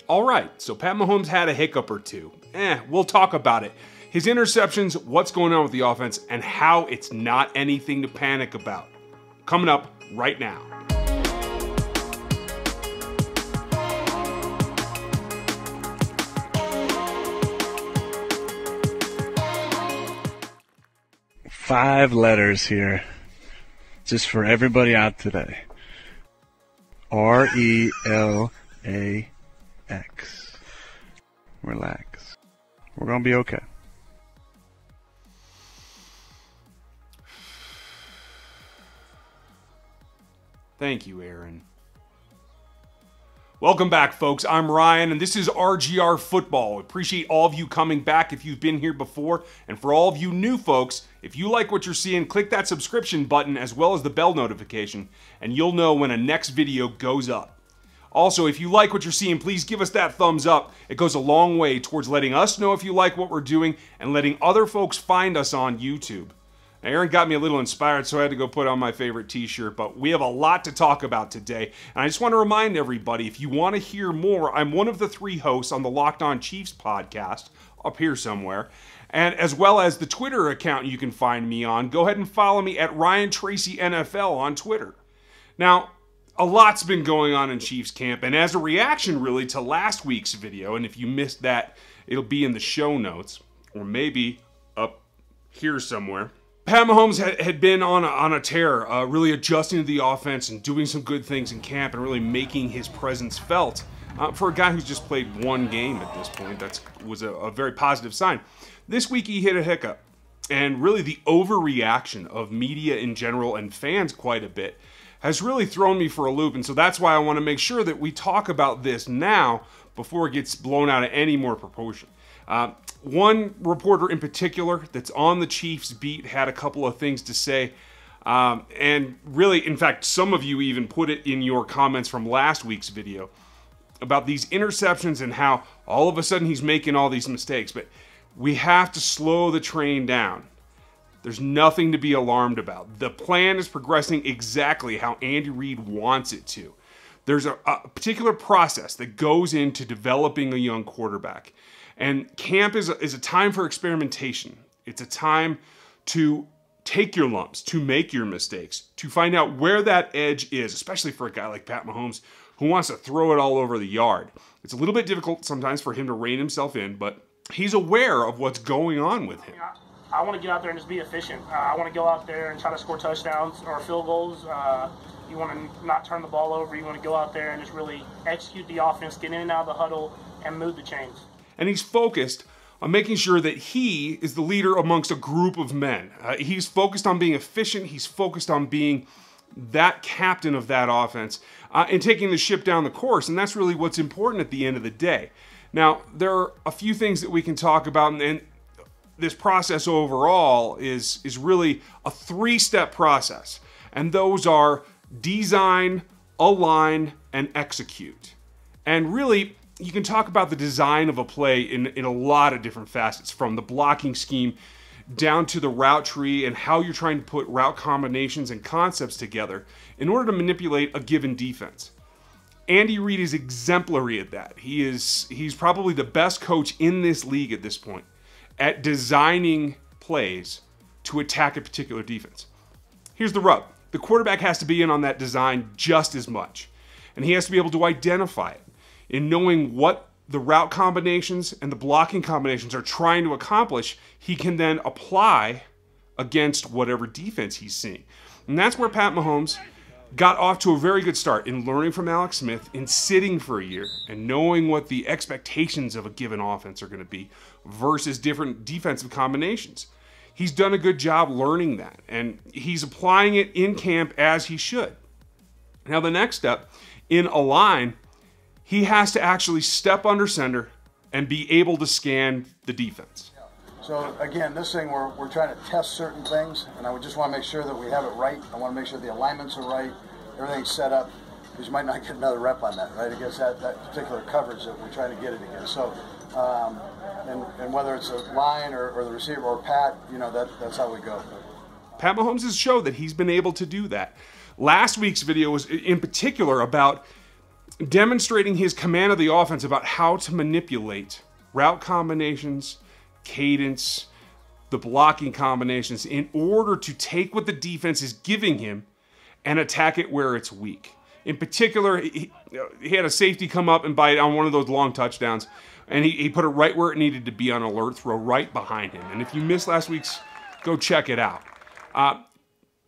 Alright, so Pat Mahomes had a hiccup or two. We'll talk about it. His interceptions, what's going on with the offense, and how it's not anything to panic about. Coming up right now. Five letters here, just for everybody out today. RELAX. Relax. We're gonna be okay. Thank you, Aaron. Welcome back, folks. I'm Ryan, and this is RGR Football. Appreciate all of you coming back if you've been here before. And for all of you new folks, if you like what you're seeing, click that subscription button as well as the bell notification, and you'll know when a next video goes up. Also, if you like what you're seeing, please give us that thumbs up. It goes a long way towards letting us know if you like what we're doing and letting other folks find us on YouTube. Now, Aaron got me a little inspired, so I had to go put on my favorite t-shirt, but we have a lot to talk about today. And I just want to remind everybody, if you want to hear more, I'm one of the 3 hosts on the Locked On Chiefs podcast, up here somewhere, and as well as the Twitter account you can find me on. Go ahead and follow me at Ryan Tracy NFL on Twitter. Now, a lot's been going on in Chiefs camp, and as a reaction, really, to last week's video, and if you missed that, it'll be in the show notes, or maybe up here somewhere. Pat Mahomes had been on a tear, really adjusting to the offense and doing some good things in camp and really making his presence felt. For a guy who's just played 1 game at this point, that was a very positive sign. This week he hit a hiccup, and really the overreaction of media in general and fans quite a bit has really thrown me for a loop, and so that's why I want to make sure that we talk about this now before it gets blown out of any more proportion. One reporter in particular that's on the Chiefs beat had a couple of things to say, and really, in fact, some of you even put it in your comments from last week's video about these interceptions and how all of a sudden he's making all these mistakes, but we have to slow the train down. There's nothing to be alarmed about. The plan is progressing exactly how Andy Reid wants it to. There's a particular process that goes into developing a young quarterback. And camp is a time for experimentation. It's a time to take your lumps, to make your mistakes, to find out where that edge is, especially for a guy like Pat Mahomes who wants to throw it all over the yard. It's a little bit difficult sometimes for him to rein himself in, but he's aware of what's going on with him. I want to get out there and just be efficient. I want to go out there and try to score touchdowns or field goals. You want to not turn the ball over. You want to go out there and just really execute the offense, get in and out of the huddle, and move the chains. And he's focused on making sure that he is the leader amongst a group of men. He's focused on being efficient. He's focused on being that captain of that offense and taking the ship down the course. And that's really what's important at the end of the day. Now, there are a few things that we can talk about, and this process overall is really a 3-step process. And those are design, align, and execute. And really, you can talk about the design of a play in a lot of different facets, from the blocking scheme down to the route tree and how you're trying to put route combinations and concepts together in order to manipulate a given defense. Andy Reid is exemplary at that. He's probably the best coach in this league at this point at designing plays to attack a particular defense. Here's the rub. The quarterback has to be in on that design just as much, and he has to be able to identify it. In knowing what the route combinations and the blocking combinations are trying to accomplish, he can then apply against whatever defense he's seeing. And that's where Pat Mahomes got off to a very good start in learning from Alex Smith, in sitting for a year and knowing what the expectations of a given offense are going to be versus different defensive combinations. He's done a good job learning that, and he's applying it in camp as he should. Now, the next step, in align, he has to actually step under center and be able to scan the defense. So again, this thing we're trying to test certain things, and I would just want to make sure that we have it right. I want to make sure the alignments are right, everything's set up, because you might not get another rep on that, right? Against that particular coverage that we're trying to get it against. So, and whether it's a line or the receiver or Pat, you know, that's how we go. Pat Mahomes has showed that he's been able to do that. Last week's video was in particular about demonstrating his command of the offense about how to manipulate route combinations, cadence, the blocking combinations in order to take what the defense is giving him and attack it where it's weak. In particular, he had a safety come up and bite on one of those long touchdowns, and he put it right where it needed to be on alert throw, right behind him. And if you missed last week's, go check it out.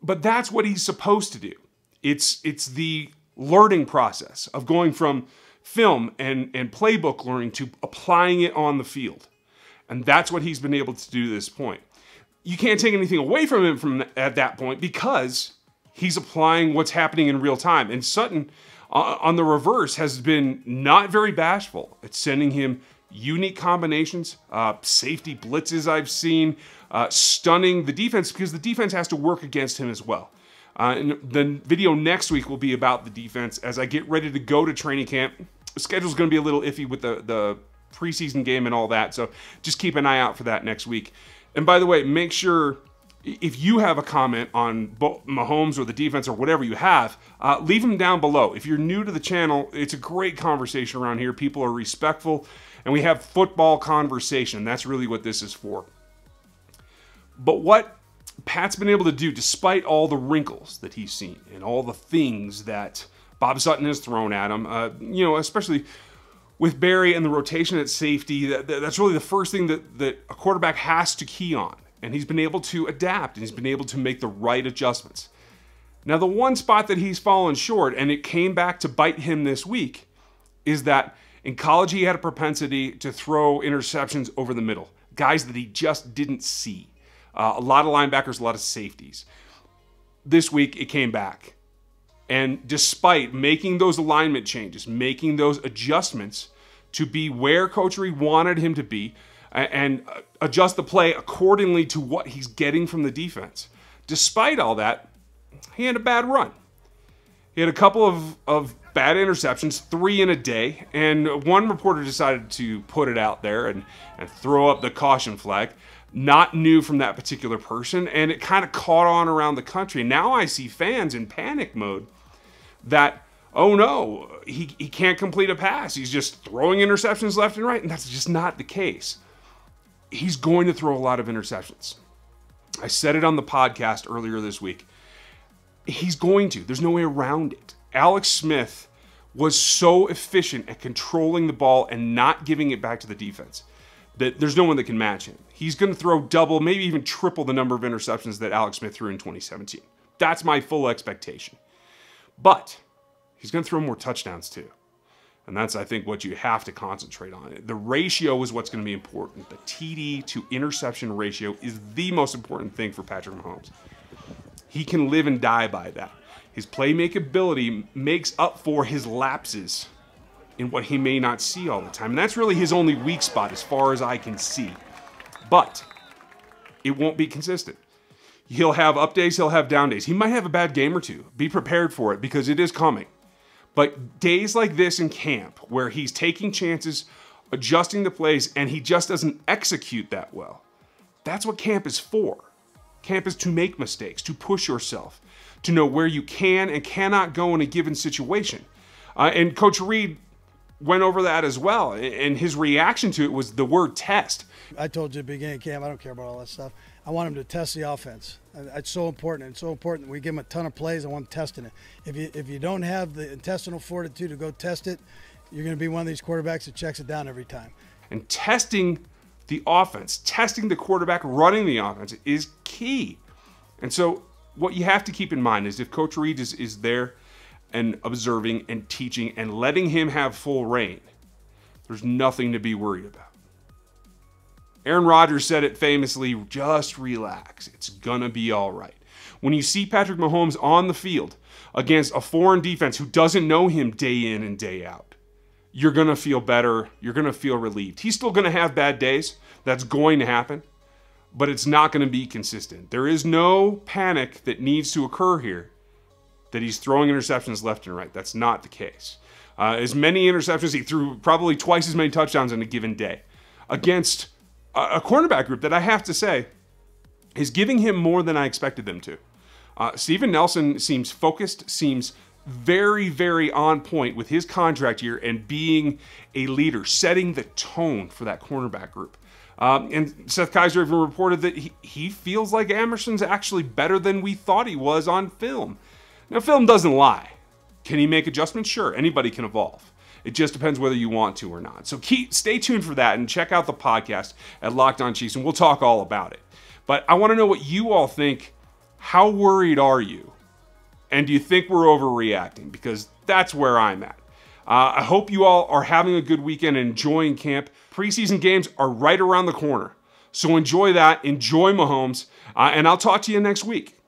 But that's what he's supposed to do. It's the learning process of going from film and playbook learning to applying it on the field. And that's what he's been able to do to this point. You can't take anything away from him at that point because he's applying what's happening in real time. And Sutton, on the reverse, has been not very bashful at sending him unique combinations, safety blitzes I've seen, stunning the defense because the defense has to work against him as well. And the video next week will be about the defense as I get ready to go to training camp. The schedule's going to be a little iffy with the preseason game and all that, so just keep an eye out for that next week. And by the way, make sure if you have a comment on Mahomes or the defense or whatever you have, leave them down below. If you're new to the channel, it's a great conversation around here. People are respectful, and we have football conversation. That's really what this is for. But what Pat's been able to do, despite all the wrinkles that he's seen and all the things that Bob Sutton has thrown at him, especially with Barry and the rotation at safety, that's really the first thing that a quarterback has to key on. And he's been able to adapt, and he's been able to make the right adjustments. Now, the one spot that he's fallen short, and it came back to bite him this week, is that in college he had a propensity to throw interceptions over the middle. Guys that he just didn't see. A lot of linebackers, a lot of safeties. This week, it came back. And despite making those alignment changes, making those adjustments to be where Coach Reid wanted him to be, and adjust the play accordingly to what he's getting from the defense, despite all that, he had a bad run. He had a couple of bad interceptions, 3 in a day, and one reporter decided to put it out there and throw up the caution flag. Not new from that particular person, and it kind of caught on around the country. Now I see fans in panic mode that, oh no, he can't complete a pass. He's just throwing interceptions left and right, and that's just not the case. He's going to throw a lot of interceptions. I said it on the podcast earlier this week. He's going to. There's no way around it. Alex Smith was so efficient at controlling the ball and not giving it back to the defense that there's no one that can match him. He's going to throw double, maybe even triple the number of interceptions that Alex Smith threw in 2017. That's my full expectation. But he's going to throw more touchdowns too. And that's, I think, what you have to concentrate on. The ratio is what's going to be important. The TD to interception ratio is the most important thing for Patrick Mahomes. He can live and die by that. His playmakability makes up for his lapses in what he may not see all the time. And that's really his only weak spot as far as I can see. But it won't be consistent. He'll have up days, he'll have down days. He might have a bad game or two. Be prepared for it because it is coming. But days like this in camp, where he's taking chances, adjusting the plays, and he just doesn't execute that well, that's what camp is for. Camp is to make mistakes, to push yourself, to know where you can and cannot go in a given situation. And Coach Reid went over that as well, and his reaction to it was the word test. I told you at the beginning of camp, I don't care about all that stuff. I want him to test the offense. It's so important. It's so important. We give him a ton of plays. I want him testing it. If you don't have the intestinal fortitude to go test it, you're going to be one of these quarterbacks that checks it down every time. And testing the offense, testing the quarterback running the offense is key. And so what you have to keep in mind is if Coach Reid is there and observing and teaching and letting him have full reign, there's nothing to be worried about. Aaron Rodgers said it famously, just relax. It's gonna be all right. When you see Patrick Mahomes on the field against a foreign defense who doesn't know him day in and day out, you're gonna feel better. You're gonna feel relieved. He's still gonna have bad days. That's going to happen, but it's not gonna be consistent. There is no panic that needs to occur here that he's throwing interceptions left and right. That's not the case. As many interceptions, he threw probably twice as many touchdowns in a given day against a cornerback group that I have to say is giving him more than I expected them to. Steven Nelson seems focused, seems very, very on point with his contract year and being a leader, setting the tone for that cornerback group. And Seth Kaiser even reported that he feels like Amerson's actually better than we thought he was on film. Now, film doesn't lie. Can he make adjustments? Sure, anybody can evolve. It just depends whether you want to or not. So stay tuned for that and check out the podcast at Locked On Chiefs, and we'll talk all about it. But I want to know what you all think. How worried are you? And do you think we're overreacting? Because that's where I'm at. I hope you all are having a good weekend and enjoying camp. Preseason games are right around the corner. So enjoy that. Enjoy Mahomes. And I'll talk to you next week.